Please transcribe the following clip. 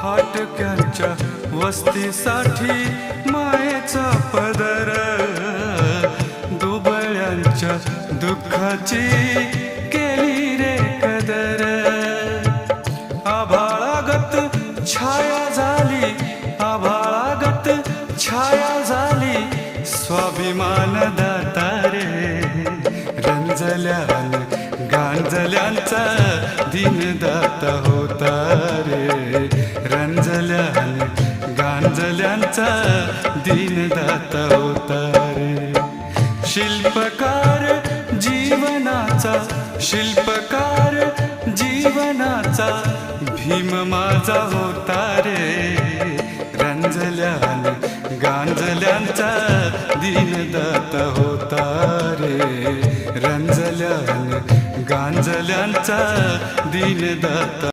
फाटक्यांच्या वस्तीसाठी मायेचा पदर, दुबळ्यांच्या दुःखाची केली रे कदर. आभाळागत छाया झाली, आभाळागत छाया झाली, स्वाभिमान दाता रे. रंजल्यान गांजल्यांचा दीनदाता होता रे. रंजल्यान गांजल्यांचा दीनदाता होता रे. शिल्पकार जीवनाचा, शिल्पकार जीवनाचा भीम माझा होता रे. रंजल्यान गांजल्यांचा दीनदाता होता रे. रंजल्यान गांजल्यांचा दीनदाता.